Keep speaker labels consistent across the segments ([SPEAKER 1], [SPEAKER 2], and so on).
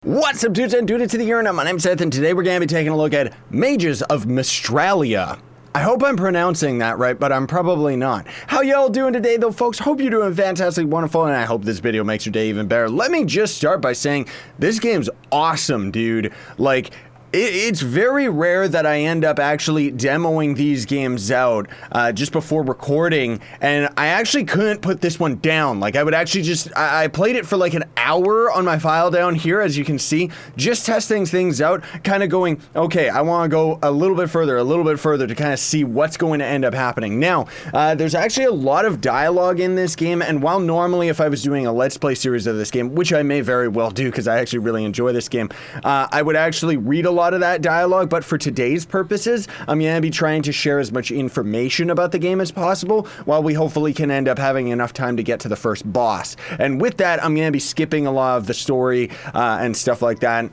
[SPEAKER 1] What's up, dudes and dudes to the internet? My name's Seth, and today we're going to be taking a look at Mages of Mystralia. I hope I'm pronouncing that right, but I'm probably not. How y'all doing today, though, folks? Hope you're doing fantastic, wonderful, and I hope this video makes your day even better. Let me just start by saying this game's awesome, dude. Like, it's very rare that I end up actually demoing these games out just before recording, and I actually couldn't put this one down. Like, I would actually just, I played it for like an hour on my file down here, as you can see, just testing things out, kind of going, okay, I want to go a little bit further to kind of see what's going to end up happening. Now, there's actually a lot of dialogue in this game, and while normally if I was doing a Let's Play series of this game, which I may very well do because I actually really enjoy this game, I would actually read a lot of that dialogue, but for today's purposes, I'm going to be trying to share as much information about the game as possible, while we hopefully can end up having enough time to get to the first boss. And with that, I'm going to be skipping a lot of the story and stuff like that,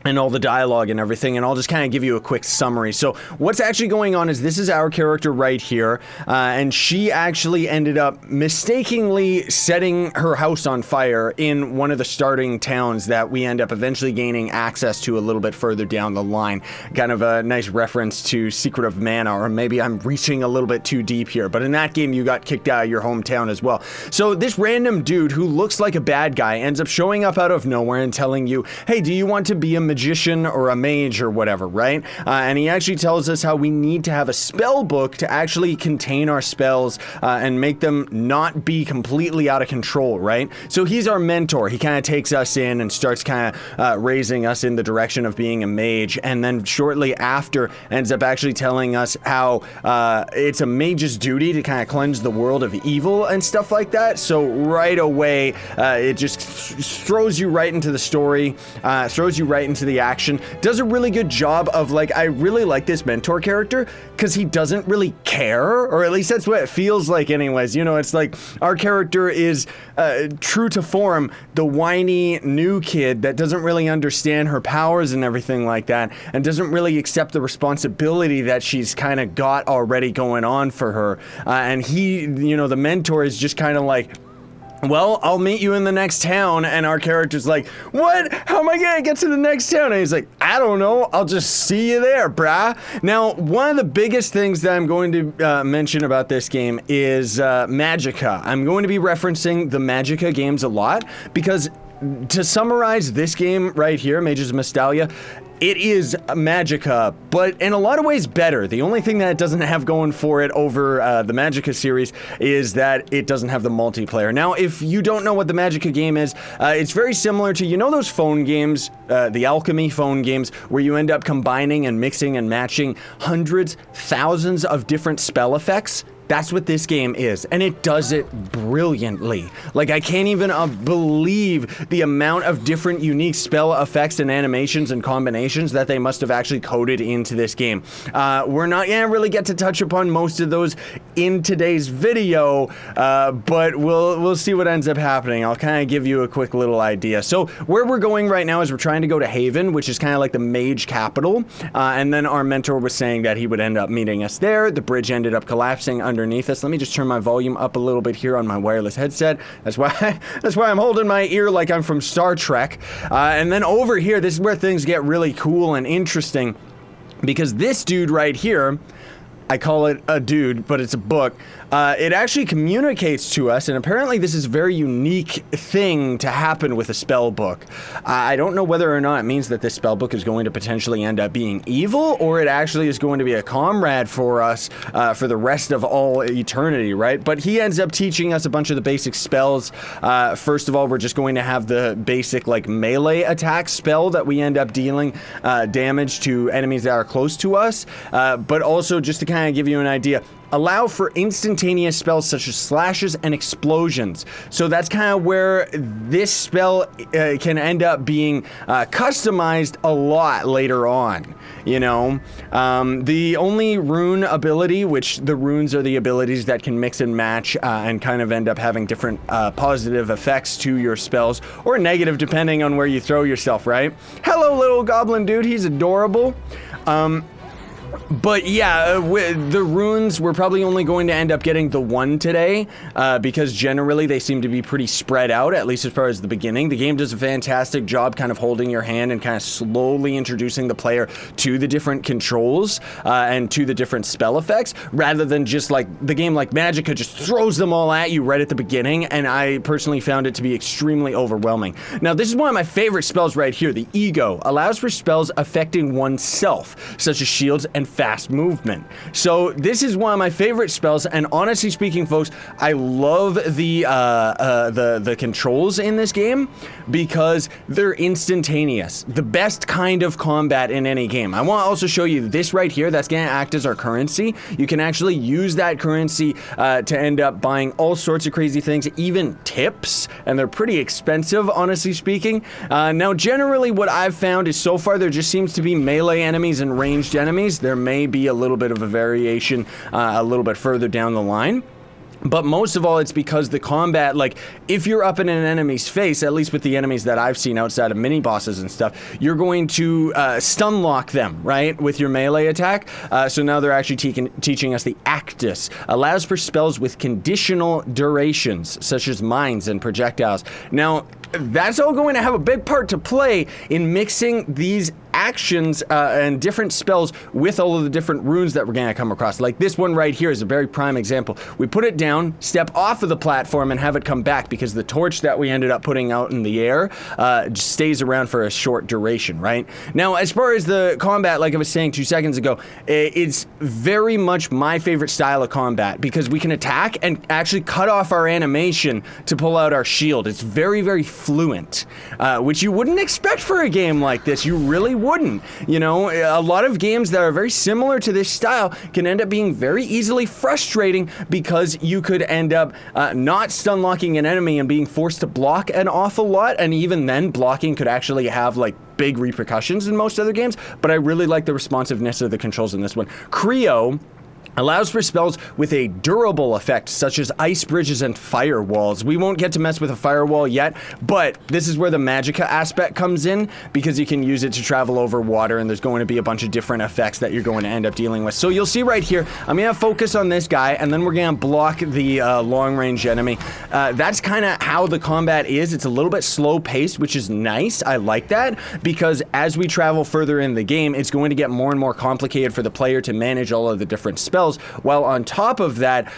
[SPEAKER 1] and all the dialogue and everything, and I'll just kind of give you a quick summary. So what's actually going on is this is our character right here, and she actually ended up mistakenly setting her house on fire in one of the starting towns that we end up eventually gaining access to a little bit further down the line. Kind of a nice reference to Secret of Mana, or maybe I'm reaching a little bit too deep here, but in that game you got kicked out of your hometown as well. So this random dude who looks like a bad guy ends up showing up out of nowhere and telling you, hey, do you want to be a magician or a mage or whatever, right? And he actually tells us how we need to have a spell book to actually contain our spells and make them not be completely out of control, right? So he's our mentor. He kind of takes us in and starts kind of raising us in the direction of being a mage, and then shortly after ends up actually telling us how it's a mage's duty to kind of cleanse the world of evil and stuff like that. So right away, it just throws you right into the story, throws you right into the action, does a really good job of, like, I really like this mentor character because he doesn't really care, or at least that's what it feels like anyways. You know, it's like our character is true to form, the whiny new kid that doesn't really understand her powers and everything like that, and doesn't really accept the responsibility that she's kind of got already going on for her, and he, you know, the mentor is just kind of like, well, I'll meet you in the next town, and our character's like, what? How am I gonna get to the next town? And he's like, I don't know, I'll just see you there, brah. Now, one of the biggest things that I'm going to mention about this game is Magicka. I'm going to be referencing the Magicka games a lot, because to summarize this game right here, Mages of Mystralia, it is Magicka, but in a lot of ways better. The only thing that it doesn't have going for it over the Magicka series is that it doesn't have the multiplayer. Now, if you don't know what the Magicka game is, it's very similar to, you know, those phone games, the alchemy phone games, where you end up combining and mixing and matching hundreds, thousands of different spell effects? That's what this game is, and it does it brilliantly. Like, I can't even believe the amount of different unique spell effects and animations and combinations that they must have actually coded into this game. We're not gonna really get to touch upon most of those in today's video, but we'll see what ends up happening. I'll kind of give you a quick little idea. So where we're going right now is we're trying to go to Haven, which is kind of like the mage capital, and then our mentor was saying that he would end up meeting us there. The bridge ended up collapsing underneath us. Let me just turn my volume up a little bit here on my wireless headset. That's why I'm holding my ear like I'm from Star Trek. And then over here, this is where things get really cool and interesting, because this dude right here, I call it a dude, but it's a book. It actually communicates to us, and apparently this is a very unique thing to happen with a spell book. I don't know whether or not it means that this spell book is going to potentially end up being evil, or it actually is going to be a comrade for us for the rest of all eternity, right? But he ends up teaching us a bunch of the basic spells. First of all, we're just going to have the basic, like, melee attack spell that we end up dealing damage to enemies that are close to us, but also, just to kind of give you an idea, allow for instantaneous spells such as slashes and explosions. So that's kind of where this spell can end up being customized a lot later on, you know. The only rune ability, which the runes are the abilities that can mix and match and kind of end up having different positive effects to your spells, or negative depending on where you throw yourself, right? Hello, little goblin dude, he's adorable. But yeah, with the runes, we're probably only going to end up getting the one today, because generally they seem to be pretty spread out, at least as far as the beginning. The game does a fantastic job kind of holding your hand and kind of slowly introducing the player to the different controls and to the different spell effects, rather than just like the game like Magicka just throws them all at you right at the beginning, and I personally found it to be extremely overwhelming. Now, this is one of my favorite spells right here. The Ego allows for spells affecting oneself, such as shields and fast movement. So this is one of my favorite spells, and honestly speaking, folks, I love the controls in this game because they're instantaneous. The best kind of combat in any game. I want to also show you this right here. That's going to act as our currency. You can actually use that currency to end up buying all sorts of crazy things, even tips, and they're pretty expensive, honestly speaking. Now, generally what I've found is so far there just seems to be melee enemies and ranged enemies. There may be a little bit of a variation a little bit further down the line. But most of all, it's because the combat, like, if you're up in an enemy's face, at least with the enemies that I've seen outside of mini-bosses and stuff, you're going to stun lock them, right, with your melee attack. So now they're actually teaching us the Actus. Allows for spells with conditional durations, such as mines and projectiles. Now, that's all going to have a big part to play in mixing these actions and different spells with all of the different runes that we're going to come across. Like this one right here is a very prime example. We put it down, step off of the platform, and have it come back because the torch that we ended up putting out in the air just stays around for a short duration, right? Now, as far as the combat, like I was saying 2 seconds ago, it's very much my favorite style of combat because we can attack and actually cut off our animation to pull out our shield. It's very, very fluent, which you wouldn't expect for a game like this. You really wouldn't. You know, a lot of games that are very similar to this style can end up being very easily frustrating because you could end up not stun locking an enemy and being forced to block an awful lot, and even then blocking could actually have like big repercussions in most other games. But I really like the responsiveness of the controls in this one. Creo allows for spells with a durable effect, such as ice bridges and firewalls. We won't get to mess with a firewall yet, but this is where the Magicka aspect comes in, because you can use it to travel over water, and there's going to be a bunch of different effects that you're going to end up dealing with. So you'll see right here, I'm going to focus on this guy, and then we're going to block the long-range enemy. That's kind of how the combat is. It's a little bit slow-paced, which is nice. I like that, because as we travel further in the game, it's going to get more and more complicated for the player to manage all of the different spells. While on top of that,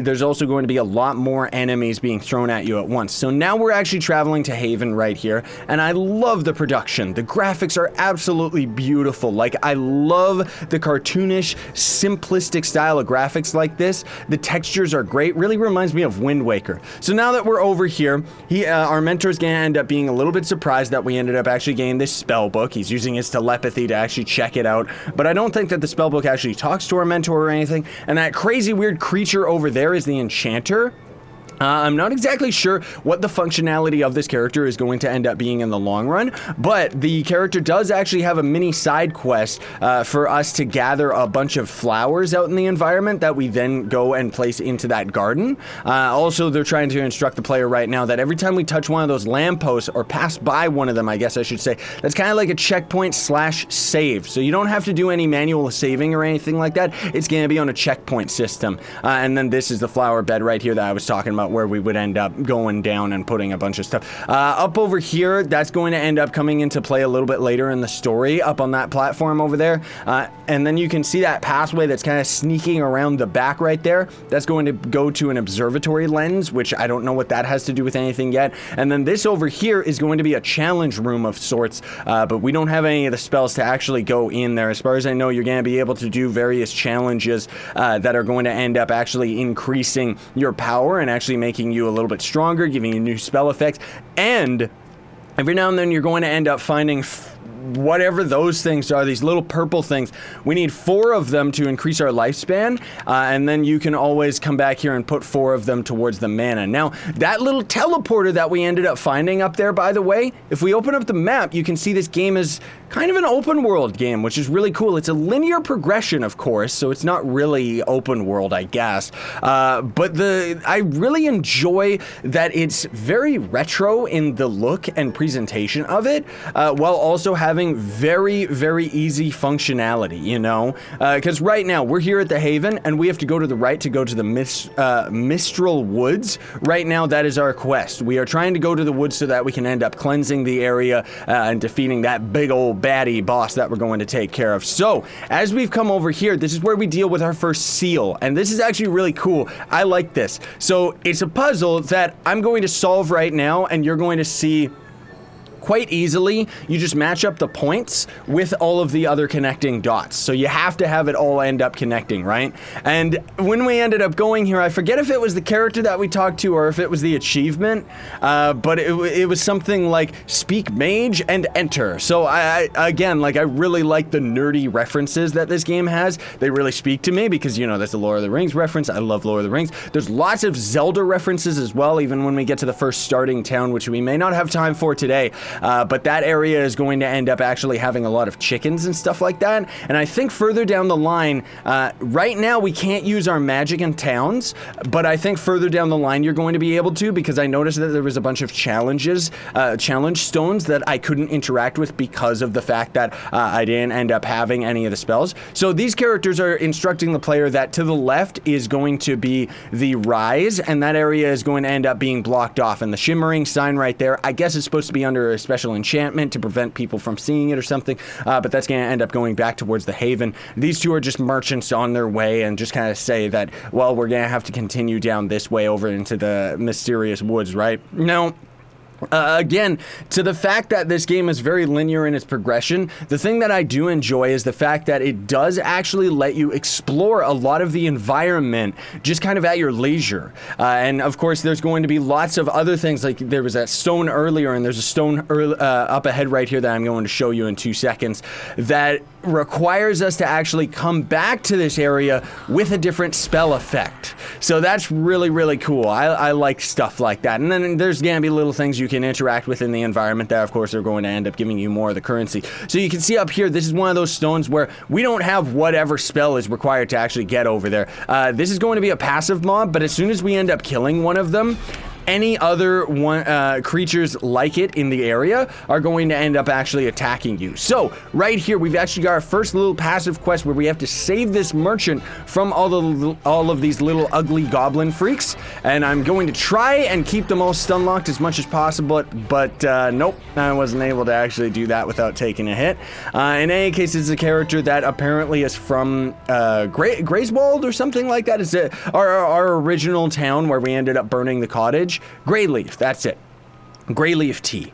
[SPEAKER 1] there's also going to be a lot more enemies being thrown at you at once. So now we're actually traveling to Haven right here, and I love the production. The graphics are absolutely beautiful. Like, I love the cartoonish, simplistic style of graphics like this. The textures are great. Really reminds me of Wind Waker. So now that we're over here, our mentor's gonna end up being a little bit surprised that we ended up actually getting this spell book. He's using his telepathy to actually check it out, but I don't think that the spell book actually talks to our mentor or anything. And that crazy weird creature over there is the Enchanter. I'm not exactly sure what the functionality of this character is going to end up being in the long run, but the character does actually have a mini side quest for us to gather a bunch of flowers out in the environment that we then go and place into that garden. Also, they're trying to instruct the player right now that every time we touch one of those lampposts, or pass by one of them, I guess I should say, that's kind of like a checkpoint slash save. So you don't have to do any manual saving or anything like that. It's going to be on a checkpoint system. And then this is the flower bed right here that I was talking about, where we would end up going down and putting a bunch of stuff. Up over here, that's going to end up coming into play a little bit later in the story, up on that platform over there. And then you can see that pathway that's kind of sneaking around the back right there. That's going to go to an observatory lens, which I don't know what that has to do with anything yet. And then this over here is going to be a challenge room of sorts, but we don't have any of the spells to actually go in there. As far as I know, you're going to be able to do various challenges that are going to end up actually increasing your power and actually making you a little bit stronger, giving you new spell effects, and every now and then you're going to end up finding whatever those things are, these little purple things. We need 4 of them to increase our lifespan, and then you can always come back here and put 4 of them towards the mana. Now, that little teleporter that we ended up finding up there, by the way, if we open up the map, you can see this game is kind of an open world game, which is really cool. It's a linear progression, of course, so it's not really open world, I guess. But I really enjoy that it's very retro in the look and presentation of it, while also having having very, very easy functionality, you know? Because right now, we're here at the Haven, and we have to go to the right to go to the Mistral Woods. Right now, that is our quest. We are trying to go to the woods so that we can end up cleansing the area and defeating that big old baddie boss that we're going to take care of. So, as we've come over here, this is where we deal with our first seal, and this is actually really cool. I like this. So, it's a puzzle that I'm going to solve right now, and you're going to see quite easily. You just match up the points with all of the other connecting dots. So you have to have it all end up connecting, right? And when we ended up going here, I forget if it was the character that we talked to or if it was the achievement, but it was something like speak mage and enter. So I really like the nerdy references that this game has. They really speak to me because, you know, that's the Lord of the Rings reference. I love Lord of the Rings. There's lots of Zelda references as well, even when we get to the first starting town, which we may not have time for today. But that area is going to end up actually having a lot of chickens and stuff like that. And I think further down the line, right now we can't use our magic in towns, but I think further down the line you're going to be able to, because I noticed that there was a bunch of challenge stones that I couldn't interact with because of the fact that I didn't end up having any of the spells. So these characters are instructing the player that to the left is going to be the rise, and that area is going to end up being blocked off. And the shimmering sign right there, I guess it's supposed to be under a special enchantment to prevent people from seeing it or something, but that's going to end up going back towards the Haven. These two are just merchants on their way and just kind of say that, well, we're going to have to continue down this way over into the mysterious woods, right? Now, again, to the fact that this game is very linear in its progression, the thing that I do enjoy is the fact that it does actually let you explore a lot of the environment just kind of at your leisure. And of course, there's going to be lots of other things, like there was that stone earlier, and there's a stone up ahead right here that I'm going to show you in 2 seconds that requires us to actually come back to this area with a different spell effect. So that's really, really cool. I like stuff like that. And then there's going to be little things you can interact with in the environment that, of course, are going to end up giving you more of the currency. So you can see up here, this is one of those stones where we don't have whatever spell is required to actually get over there. This is going to be a passive mob, but as soon as we end up killing one of them, any other creatures like it in the area are going to end up actually attacking you. So right here, we've actually got our first little passive quest where we have to save this merchant from all of these little ugly goblin freaks. And I'm going to try and keep them all stun locked as much as possible, but nope, I wasn't able to actually do that without taking a hit. In any case, it's a character that apparently is from Greyswald or something like that. It's our original town where we ended up burning the cottage. Greyleaf, that's it. Greyleaf tea.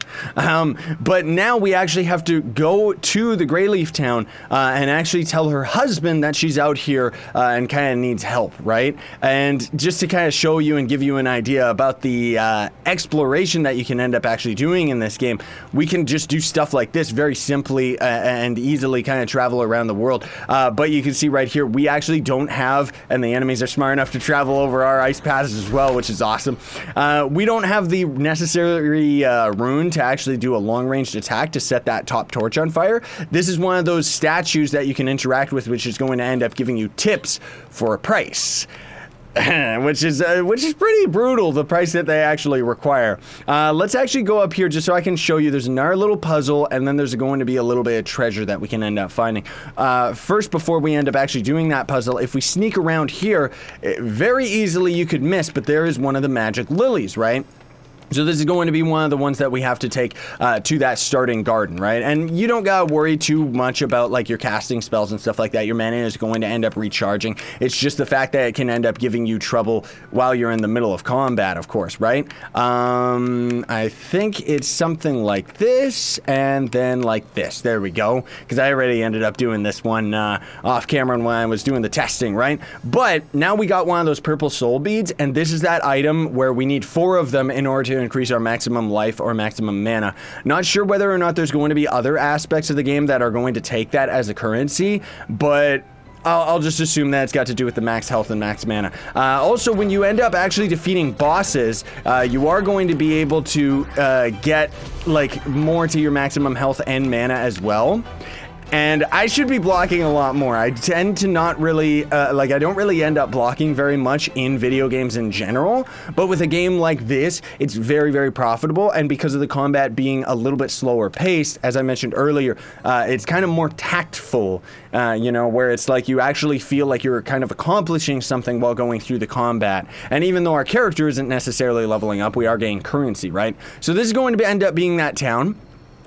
[SPEAKER 1] But now we actually have to go to the Greyleaf town and actually tell her husband that she's out here and kind of needs help, right? And just to kind of show you and give you an idea about the exploration that you can end up actually doing in this game, we can just do stuff like this very simply and easily kind of travel around the world. But you can see right here, we actually don't have, and the enemies are smart enough to travel over our ice paths as well, which is awesome. We don't have the necessary rune to actually do a long-ranged attack to set that top torch on fire. This is one of those statues that you can interact with, which is going to end up giving you tips for a price. which is pretty brutal, the price that they actually require. Let's actually go up here just so I can show you. There's another little puzzle, and then there's going to be a little bit of treasure that we can end up finding. First, before we end up actually doing that puzzle, if we sneak around here, very easily you could miss, but there is one of the magic lilies, right? So this is going to be one of the ones that we have to take to that starting garden, right? And you don't gotta worry too much about like your casting spells and stuff like that. Your mana is going to end up recharging. It's just the fact that it can end up giving you trouble while you're in the middle of combat, of course, right? I think it's something like this and then like this. There we go. Because I already ended up doing this one off camera when I was doing the testing, right? But now we got one of those purple soul beads, and this is that item where we need 4 of them in order to increase our maximum life or maximum mana. Not sure whether or not there's going to be other aspects of the game that are going to take that as a currency, but I'll just assume that it's got to do with the max health and max mana. Also, when you end up actually defeating bosses, you are going to be able to get like more to your maximum health and mana as well. And I should be blocking a lot more. I tend to not really, I don't really end up blocking very much in video games in general. But with a game like this, it's very, very profitable. And because of the combat being a little bit slower paced, as I mentioned earlier, it's kind of more tactful, you know, where it's like you actually feel like you're kind of accomplishing something while going through the combat. And even though our character isn't necessarily leveling up, we are gaining currency, right? So this is going to end up being that town.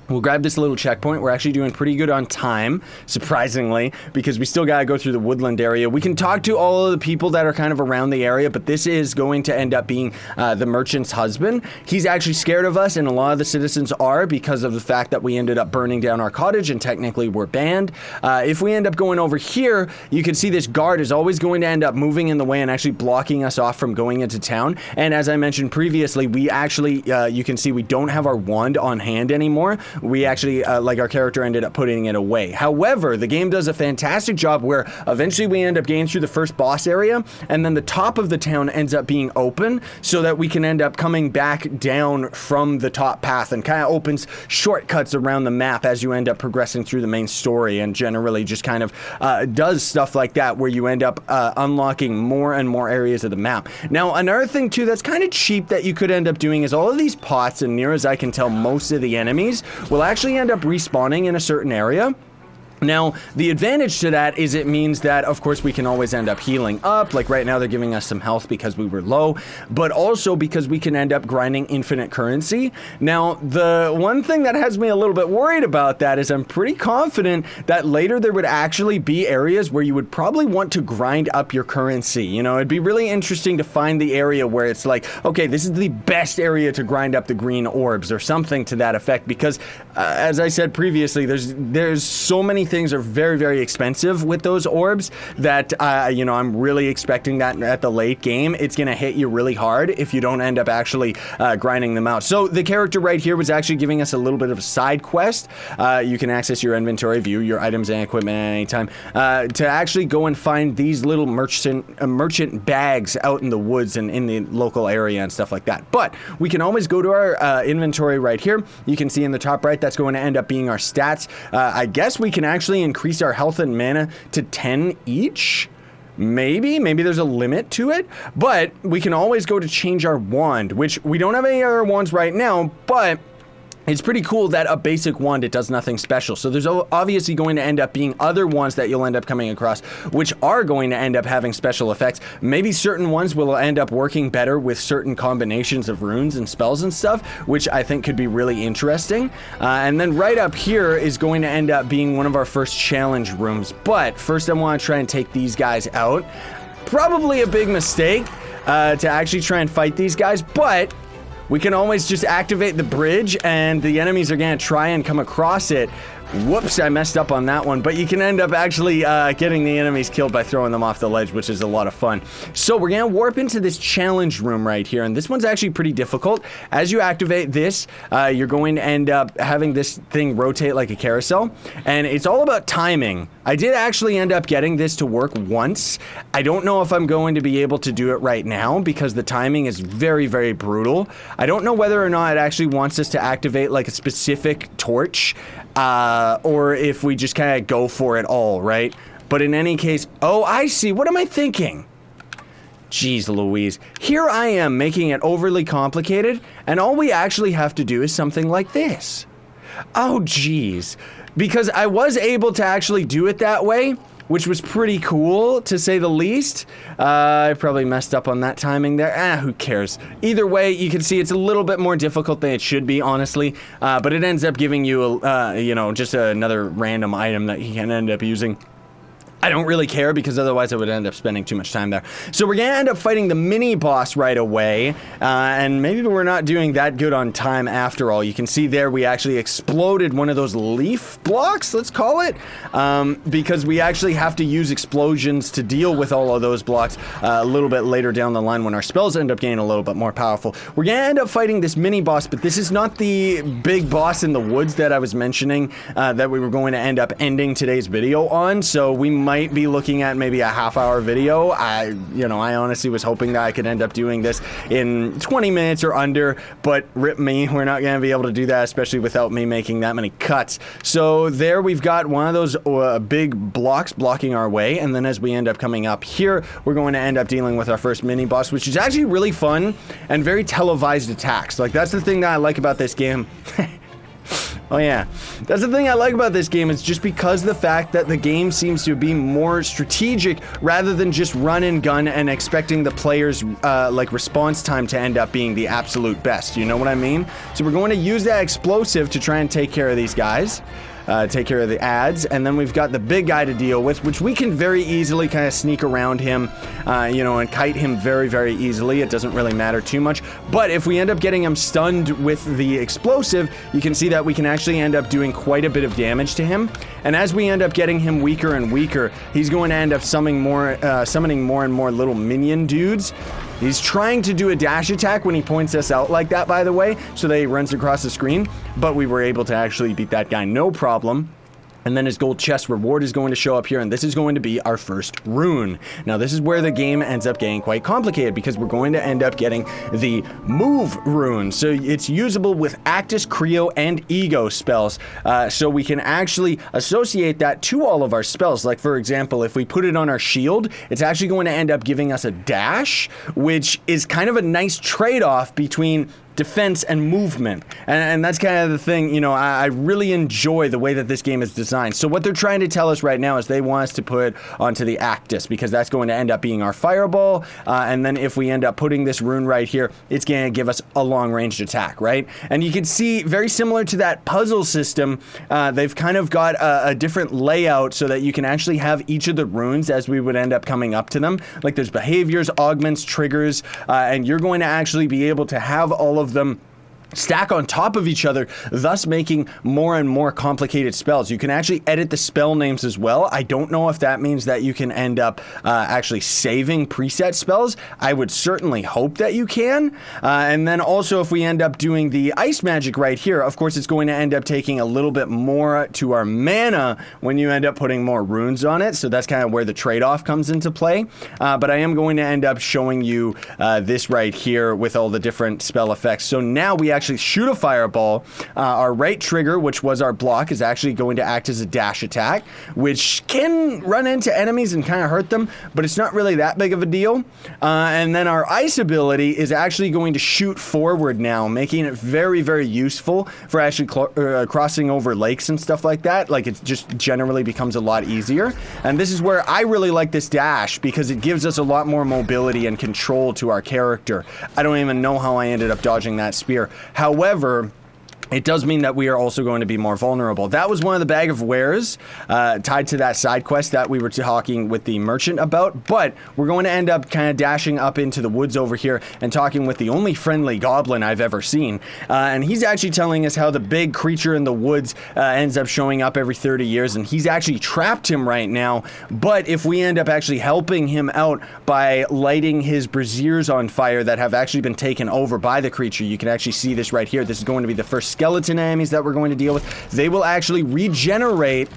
[SPEAKER 1] We'll grab this little checkpoint. We're actually doing pretty good on time, surprisingly, because we still gotta go through the woodland area. We can talk to all of the people that are kind of around the area, but this is going to end up being the merchant's husband. He's actually scared of us, and a lot of the citizens are because of the fact that we ended up burning down our cottage, and technically we're banned. If we end up going over here, you can see this guard is always going to end up moving in the way and actually blocking us off from going into town. And as I mentioned previously, we actually, you can see we don't have our wand on hand anymore. We actually, our character ended up putting it away. However, the game does a fantastic job where eventually we end up getting through the first boss area, and then the top of the town ends up being open so that we can end up coming back down from the top path, and kind of opens shortcuts around the map as you end up progressing through the main story, and generally just kind of does stuff like that where you end up unlocking more and more areas of the map. Now, another thing too that's kind of cheap that you could end up doing is all of these pots, and near as I can tell, most of the enemies will actually end up respawning in a certain area. Now, the advantage to that is it means that, of course, we can always end up healing up. Like right now, they're giving us some health because we were low, but also because we can end up grinding infinite currency. Now, the one thing that has me a little bit worried about that is I'm pretty confident that later there would actually be areas where you would probably want to grind up your currency. You know, it'd be really interesting to find the area where it's like, okay, this is the best area to grind up the green orbs or something to that effect, because as I said previously, there's so many things are very, very expensive with those orbs that, you know, I'm really expecting that at the late game, it's going to hit you really hard if you don't end up actually grinding them out. So the character right here was actually giving us a little bit of a side quest. You can access your inventory, view your items and equipment at any time, to actually go and find these little merchant bags out in the woods and in the local area and stuff like that. But we can always go to our inventory right here. You can see in the top right, that's going to end up being our stats. I guess we can actually increase our health and mana to 10 each. Maybe there's a limit to it, but we can always go to change our wand, which we don't have any other wands right now, but it's pretty cool that a basic wand, it does nothing special. So there's obviously going to end up being other wands that you'll end up coming across, which are going to end up having special effects. Maybe certain ones will end up working better with certain combinations of runes and spells and stuff, which I think could be really interesting. And then right up here is going to end up being one of our first challenge rooms. But first I want to try and take these guys out. Probably a big mistake to actually try and fight these guys, but we can always just activate the bridge and the enemies are going to try and come across it. Whoops, I messed up on that one, but you can end up actually getting the enemies killed by throwing them off the ledge, which is a lot of fun. So we're going to warp into this challenge room right here, and this one's actually pretty difficult. As you activate this, you're going to end up having this thing rotate like a carousel, and it's all about timing. I did actually end up getting this to work once. I don't know if I'm going to be able to do it right now because the timing is very, very brutal. I don't know whether or not it actually wants us to activate like a specific torch, or if we just kind of go for it all, right? But in any case, oh, I see. What am I thinking? Jeez Louise. Here I am making it overly complicated, and all we actually have to do is something like this. Oh, geez. Because I was able to actually do it that way, which was pretty cool, to say the least. I probably messed up on that timing there. Who cares? Either way, you can see it's a little bit more difficult than it should be, honestly. But it ends up giving you, you know, just another random item that you can end up using. I don't really care because otherwise I would end up spending too much time there. So we're going to end up fighting the mini boss right away, and maybe we're not doing that good on time after all. You can see there we actually exploded one of those leaf blocks, let's call it, because we actually have to use explosions to deal with all of those blocks a little bit later down the line when our spells end up getting a little bit more powerful. We're going to end up fighting this mini boss, but this is not the big boss in the woods that I was mentioning that we were going to end up ending today's video on, so we might might be looking at maybe a half-hour video. I honestly was hoping that I could end up doing this in 20 minutes or under, but rip me, we're not going to be able to do that, especially without me making that many cuts. So there we've got one of those big blocks blocking our way, and then as we end up coming up here, we're going to end up dealing with our first mini-boss, which is actually really fun and very televised attacks. Like, that's the thing that I like about this game. Oh yeah, that's the thing I like about this game. It's just because the fact that the game seems to be more strategic rather than just run and gun and expecting the player's like response time to end up being the absolute best. You know what I mean? So we're going to use that explosive to try and take care of these guys. Take care of the ads, and then we've got the big guy to deal with, which we can very easily kind of sneak around him, and kite him very, very easily. It doesn't really matter too much, but if we end up getting him stunned with the explosive, you can see that we can actually end up doing quite a bit of damage to him, and as we end up getting him weaker and weaker, he's going to end up summoning more and more little minion dudes. He's trying to do a dash attack when he points us out like that, by the way, so that he runs across the screen, but we were able to actually beat that guy no problem. And then his gold chest reward is going to show up here, and this is going to be our first rune. Now, this is where the game ends up getting quite complicated, because we're going to end up getting the move rune. So it's usable with Actus, Creo, and Ego spells. So we can actually associate that to all of our spells. Like, for example, if we put it on our shield, it's actually going to end up giving us a dash, which is kind of a nice trade-off between defense and movement, and that's kind of the thing. I really enjoy the way that this game is designed. So what they're trying to tell us right now is they want us to put onto the Actus, because that's going to end up being our fireball, and then if we end up putting this rune right here, it's going to give us a long-ranged attack, right? And you can see, very similar to that puzzle system, they've kind of got a different layout so that you can actually have each of the runes as we would end up coming up to them. Like, there's behaviors, augments, triggers, and you're going to actually be able to have all of them stack on top of each other, thus making more and more complicated spells. You can actually edit the spell names as well. I don't know if that means that you can end up actually saving preset spells. I would certainly hope that you can. And then also, if we end up doing the ice magic right here, of course it's going to end up taking a little bit more to our mana when you end up putting more runes on it. So that's kind of where the trade-off comes into play. But I am going to end up showing you this right here with all the different spell effects. So now we actually shoot a fireball. Our right trigger, which was our block, is actually going to act as a dash attack, which can run into enemies and kind of hurt them, but it's not really that big of a deal. And then our ice ability is actually going to shoot forward now, making it very, very useful for actually crossing over lakes and stuff like that. Like, it just generally becomes a lot easier. And this is where I really like this dash, because it gives us a lot more mobility and control to our character. I don't even know how I ended up dodging that spear. However, it does mean that we are also going to be more vulnerable. That was one of the bag of wares tied to that side quest that we were talking with the merchant about, but we're going to end up kind of dashing up into the woods over here and talking with the only friendly goblin I've ever seen. And he's actually telling us how the big creature in the woods ends up showing up every 30 years, and he's actually trapped him right now. But if we end up actually helping him out by lighting his braziers on fire that have actually been taken over by the creature, you can actually see this right here. This is going to be the first skeleton enemies that we're going to deal with. They will actually regenerate.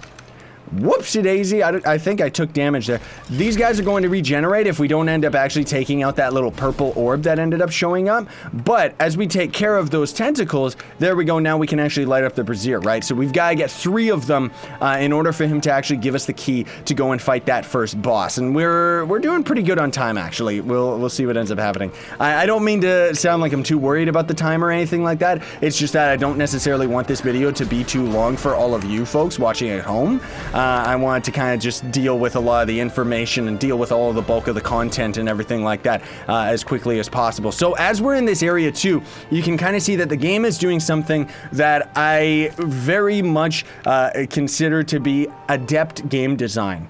[SPEAKER 1] Whoopsie daisy, I think I took damage there. These guys are going to regenerate if we don't end up actually taking out that little purple orb that ended up showing up. But as we take care of those tentacles, there we go, now we can actually light up the brazier, right? So we've got to get 3 of them in order for him to actually give us the key to go and fight that first boss. And we're doing pretty good on time, actually. We'll see what ends up happening. I don't mean to sound like I'm too worried about the time or anything like that. It's just that I don't necessarily want this video to be too long for all of you folks watching at home. I wanted to kind of just deal with a lot of the information and deal with all of the bulk of the content and everything like that as quickly as possible. So as we're in this area too, you can kind of see that the game is doing something that I very much consider to be adept game design,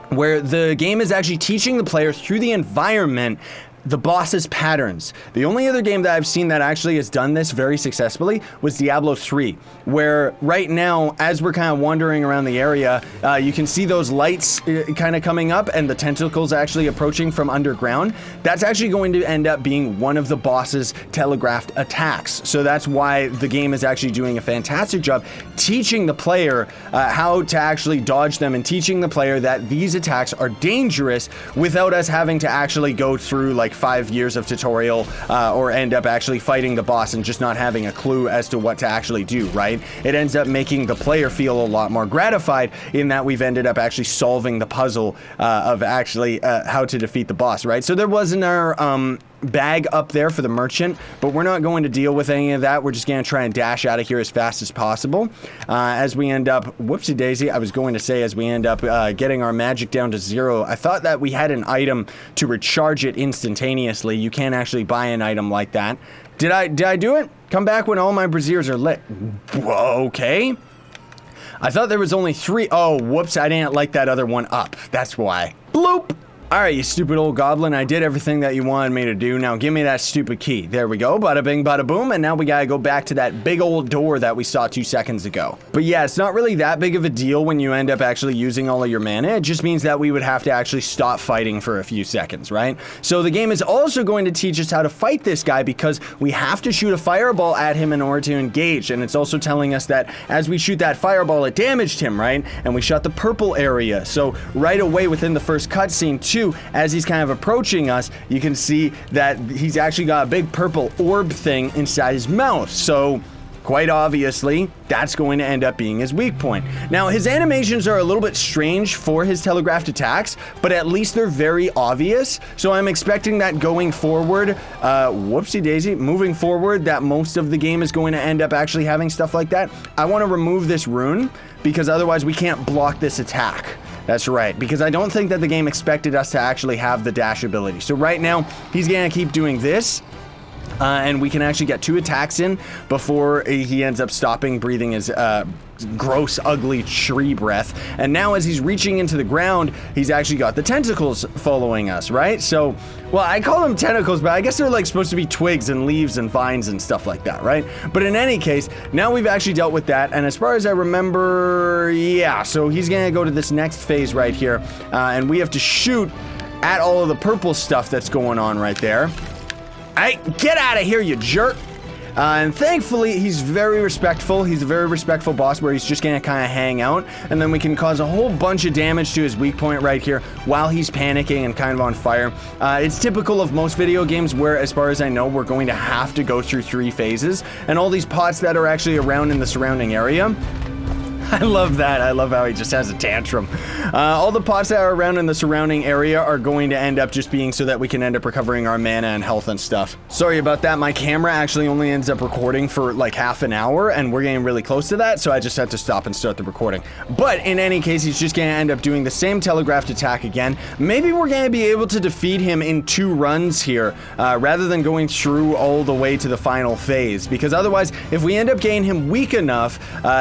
[SPEAKER 1] where the game is actually teaching the player through the environment the boss's patterns. The only other game that I've seen that actually has done this very successfully was Diablo 3, where right now, as we're kind of wandering around the area, you can see those lights kind of coming up and the tentacles actually approaching from underground. That's actually going to end up being one of the boss's telegraphed attacks. So that's why the game is actually doing a fantastic job teaching the player how to actually dodge them and teaching the player that these attacks are dangerous without us having to actually go through like 5 years of tutorial or end up actually fighting the boss and just not having a clue as to what to actually do, right? It ends up making the player feel a lot more gratified in that we've ended up actually solving the puzzle of actually how to defeat the boss, right? So there wasn't our bag up there for the merchant, but we're not going to deal with any of that. We're just going to try and dash out of here as fast as possible. As we end up, whoopsie daisy, I was going to say as we end up getting our magic down to 0. I thought that we had an item to recharge it instantaneously. You can't actually buy an item like that. Did I do it? Come back when all my braziers are lit. Okay. I thought there was only 3. Oh, whoops, I didn't light that other one up. That's why. Bloop. Alright, you stupid old goblin, I did everything that you wanted me to do. Now give me that stupid key. There we go, bada bing, bada boom, and now we gotta go back to that big old door that we saw 2 seconds ago. But yeah, it's not really that big of a deal when you end up actually using all of your mana. It just means that we would have to actually stop fighting for a few seconds, right? So the game is also going to teach us how to fight this guy because we have to shoot a fireball at him in order to engage, and it's also telling us that as we shoot that fireball, it damaged him, right? And we shot the purple area, so right away within the first cutscene too, as he's kind of approaching us, you can see that he's actually got a big purple orb thing inside his mouth. So quite obviously, that's going to end up being his weak point. Now, his animations are a little bit strange for his telegraphed attacks, but at least they're very obvious. So I'm expecting that going forward, whoopsie daisy, moving forward, that most of the game is going to end up actually having stuff like that. I want to remove this rune because otherwise we can't block this attack. That's right, because I don't think that the game expected us to actually have the dash ability. So right now, he's gonna keep doing this, and we can actually get 2 attacks in before he ends up stopping breathing his gross, ugly tree breath. And now as he's reaching into the ground, he's actually got the tentacles following us, right? So, well, I call them tentacles, but I guess they're like supposed to be twigs and leaves and vines and stuff like that, right? But in any case, now we've actually dealt with that. And as far as I remember, yeah, so he's gonna go to this next phase right here. And we have to shoot at all of the purple stuff that's going on right there. Hey, get out of here, you jerk! And thankfully, he's very respectful. He's a very respectful boss where he's just gonna kind of hang out, and then we can cause a whole bunch of damage to his weak point right here while he's panicking and kind of on fire. It's typical of most video games where, as far as I know, we're going to have to go through 3 phases, and all these pots that are actually around in the surrounding area. I love that. I love how he just has a tantrum. All the pots that are around in the surrounding area are going to end up just being so that we can end up recovering our mana and health and stuff. Sorry about that. My camera actually only ends up recording for like half an hour, and we're getting really close to that, so I just had to stop and start the recording. But in any case, he's just going to end up doing the same telegraphed attack again. Maybe we're going to be able to defeat him in 2 runs here, rather than going through all the way to the final phase, because otherwise, if we end up getting him weak enough,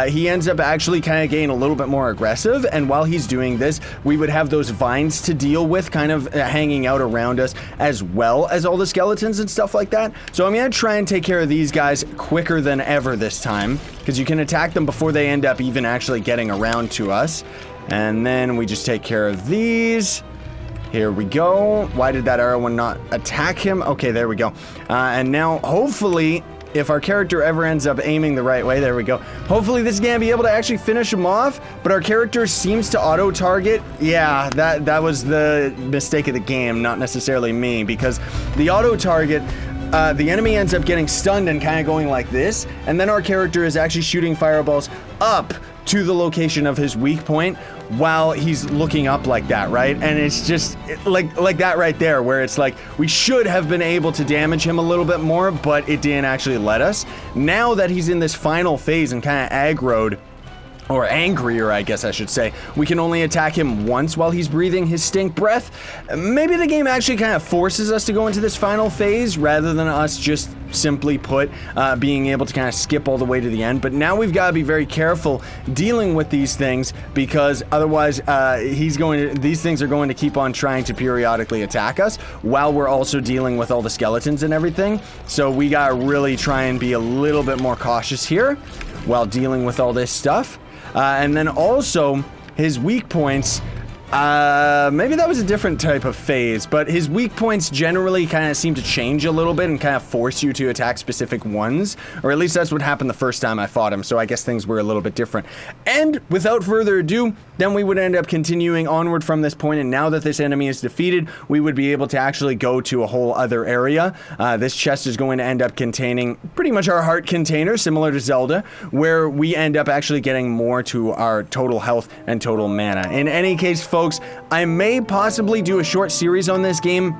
[SPEAKER 1] he ends up actually kind of getting a little bit more aggressive, and while he's doing this, we would have those vines to deal with kind of hanging out around us, as well as all the skeletons and stuff like that. So I'm gonna try and take care of these guys quicker than ever this time, because you can attack them before they end up even actually getting around to us. And then we just take care of these. Here we go. Why did that arrow one not attack him? Okay, there we go. And now hopefully, if our character ever ends up aiming the right way, there we go. Hopefully this is gonna be able to actually finish him off, but our character seems to auto-target. Yeah, that was the mistake of the game, not necessarily me, because the auto-target, the enemy ends up getting stunned and kind of going like this, and then our character is actually shooting fireballs up to the location of his weak point while he's looking up like that, right? And it's just like that right there, where it's like we should have been able to damage him a little bit more, but it didn't actually let us. Now that he's in this final phase and kind of aggroed, or angrier, I guess I should say, we can only attack him once while he's breathing his stink breath. Maybe the game actually kind of forces us to go into this final phase rather than us just simply put, being able to kind of skip all the way to the end. But now we've got to be very careful dealing with these things, because otherwise these things are going to keep on trying to periodically attack us while we're also dealing with all the skeletons and everything. So we got to really try and be a little bit more cautious here while dealing with all this stuff. And then also his weak points, maybe that was a different type of phase, but his weak points generally kind of seem to change a little bit and kind of force you to attack specific ones, or at least that's what happened the first time I fought him, so I guess things were a little bit different. And without further ado, then we would end up continuing onward from this point, and now that this enemy is defeated, we would be able to actually go to a whole other area. This chest is going to end up containing pretty much our heart container, similar to Zelda, where we end up actually getting more to our total health and total mana. In any case, folks, I may possibly do a short series on this game,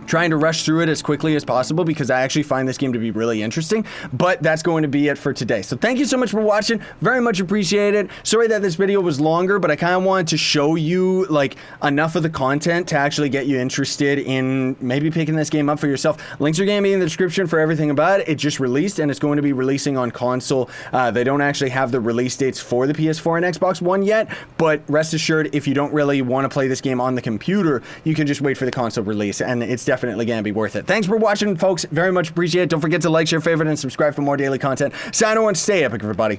[SPEAKER 1] trying to rush through it as quickly as possible, because I actually find this game to be really interesting, but that's going to be it for today. So thank you so much for watching, very much appreciate it. Sorry that this video was longer, but I kind of wanted to show you like enough of the content to actually get you interested in maybe picking this game up for yourself. Links are going to be in the description for everything about it. It just released, and it's going to be releasing on console. They don't actually have the release dates for the PS4 and Xbox One yet, but rest assured, if you don't really want to play this game on the computer, you can just wait for the console release, and it's definitely going to be worth it. Thanks for watching, folks. Very much appreciate it. Don't forget to like, share, favorite, and subscribe for more daily content. Sign on, stay epic, everybody.